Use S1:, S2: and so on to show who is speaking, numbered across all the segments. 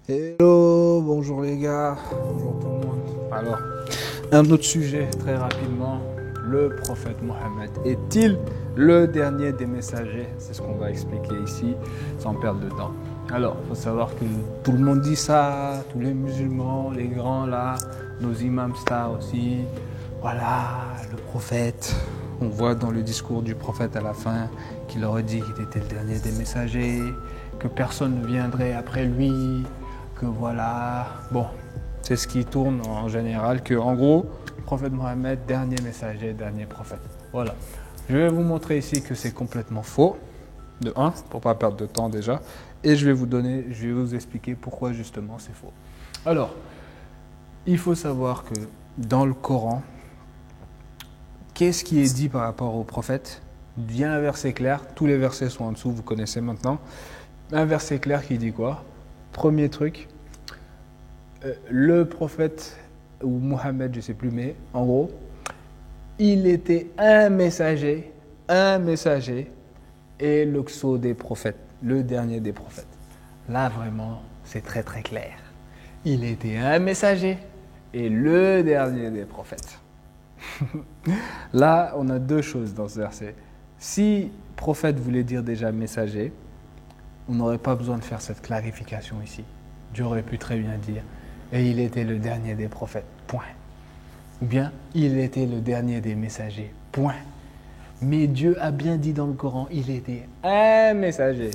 S1: Hello, bonjour les gars, bonjour tout le monde. Alors, un autre sujet très rapidement. Le prophète Mohammed est-il le dernier des messagers? C'est ce qu'on va expliquer ici sans perdre de temps. Alors, il faut savoir que tout le monde dit ça, tous les musulmans, les grands là, nos imams stars aussi. Voilà, le prophète. On voit dans le discours du prophète à la fin qu'il aurait dit qu'il était le dernier des messagers, que personne ne viendrait après lui, que voilà. Bon, c'est ce qui tourne en général, que en gros, le prophète Mohammed, dernier messager, dernier prophète. Voilà. Je vais vous montrer ici que c'est complètement faux, de un, pour ne pas perdre de temps déjà, et je vais vous expliquer pourquoi justement c'est faux. Alors, il faut savoir que dans le Coran, qu'est-ce qui est dit par rapport au prophète? Il y a un verset clair, tous les versets sont en dessous, vous connaissez maintenant. Un verset clair qui dit quoi? Premier truc, le prophète, ou Mohammed, je ne sais plus, mais en gros, il était un messager, et le sceau des prophètes, le dernier des prophètes. Là, vraiment, c'est très très clair. Il était un messager et le dernier des prophètes. Là, on a deux choses dans ce verset. Si prophète voulait dire déjà messager, on n'aurait pas besoin de faire cette clarification ici. Dieu aurait pu très bien dire « et il était le dernier des prophètes », point. Ou bien « il était le dernier des messagers », point. Mais Dieu a bien dit dans le Coran « il était un messager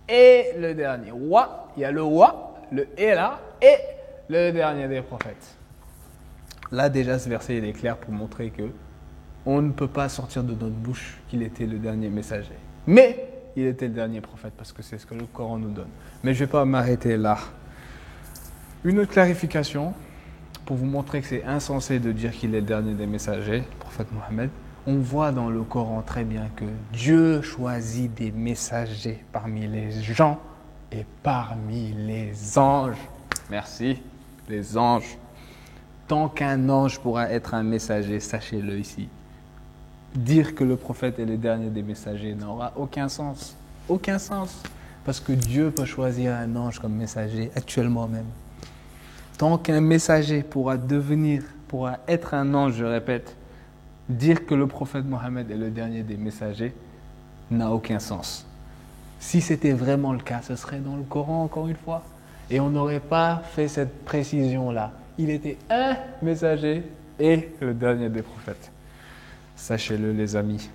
S1: et le dernier ». Wa, il y a le wa, le et là, et le dernier des prophètes. Là déjà ce verset il est clair pour montrer que on ne peut pas sortir de notre bouche qu'il était le dernier messager. Mais il était le dernier prophète parce que c'est ce que le Coran nous donne. Mais je ne vais pas m'arrêter là. Une autre clarification pour vous montrer que c'est insensé de dire qu'il est le dernier des messagers, le prophète Mohammed. On voit dans le Coran très bien que Dieu choisit des messagers parmi les gens et parmi les anges. Merci, les anges. Tant qu'un ange pourra être un messager, sachez-le ici. Dire que le prophète est le dernier des messagers n'aura aucun sens. Aucun sens. Parce que Dieu peut choisir un ange comme messager actuellement même. Tant qu'un messager pourra être un ange, je répète, dire que le prophète Mohammed est le dernier des messagers n'a aucun sens. Si c'était vraiment le cas, ce serait dans le Coran encore une fois. Et on n'aurait pas fait cette précision-là. Il était un messager et le dernier des prophètes. Sachez-le les amis,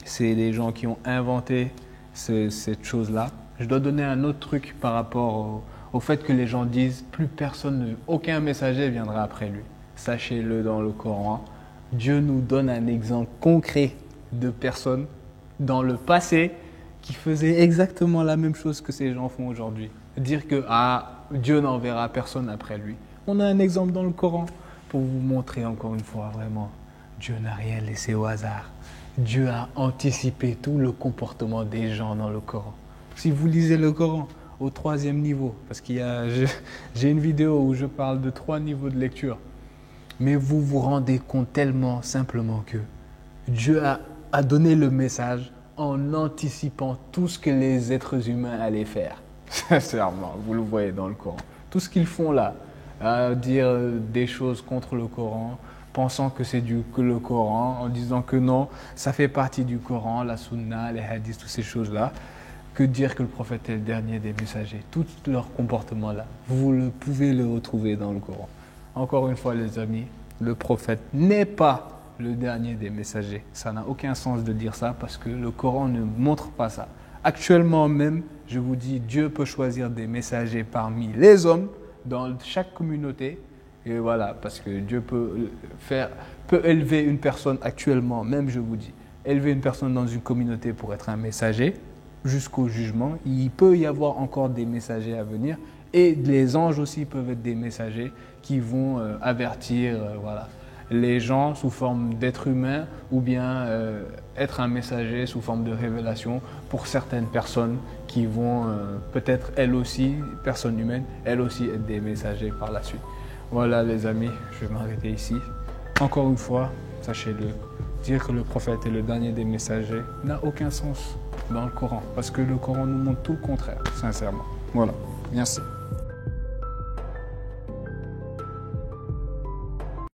S1: c'est les gens qui ont inventé cette chose-là. Je dois donner un autre truc par rapport au fait que les gens disent plus personne, aucun messager viendra après lui. Sachez-le dans le Coran, Dieu nous donne un exemple concret de personnes dans le passé qui faisaient exactement la même chose que ces gens font aujourd'hui. Dire que Dieu n'enverra personne après lui. On a un exemple dans le Coran pour vous montrer encore une fois vraiment. Dieu n'a rien laissé au hasard. Dieu a anticipé tout le comportement des gens dans le Coran. Si vous lisez le Coran au 3e niveau, parce j'ai une vidéo où je parle de 3 niveaux de lecture, mais vous vous rendez compte tellement simplement que Dieu a donné le message en anticipant tout ce que les êtres humains allaient faire. Sincèrement, vous le voyez dans le Coran. Tout ce qu'ils font là, à dire des choses contre le Coran, pensant que c'est que le Coran, en disant que non, ça fait partie du Coran, la sunna, les hadiths, toutes ces choses-là, que dire que le prophète est le dernier des messagers. Tout leur comportement là, vous pouvez le retrouver dans le Coran. Encore une fois les amis, le prophète n'est pas le dernier des messagers. Ça n'a aucun sens de dire ça parce que le Coran ne montre pas ça. Actuellement même, je vous dis, Dieu peut choisir des messagers parmi les hommes dans chaque communauté. Et voilà, parce que Dieu peut élever une personne actuellement, même je vous dis, élever une personne dans une communauté pour être un messager jusqu'au jugement. Il peut y avoir encore des messagers à venir et les anges aussi peuvent être des messagers qui vont avertir les gens sous forme d'êtres humains ou bien être un messager sous forme de révélation pour certaines personnes qui vont peut-être elles aussi, personnes humaines, elles aussi être des messagers par la suite. Voilà les amis, je vais m'arrêter ici. Encore une fois, sachez-le, dire que le prophète est le dernier des messagers n'a aucun sens dans le Coran. Parce que le Coran nous montre tout le contraire, sincèrement. Voilà, merci.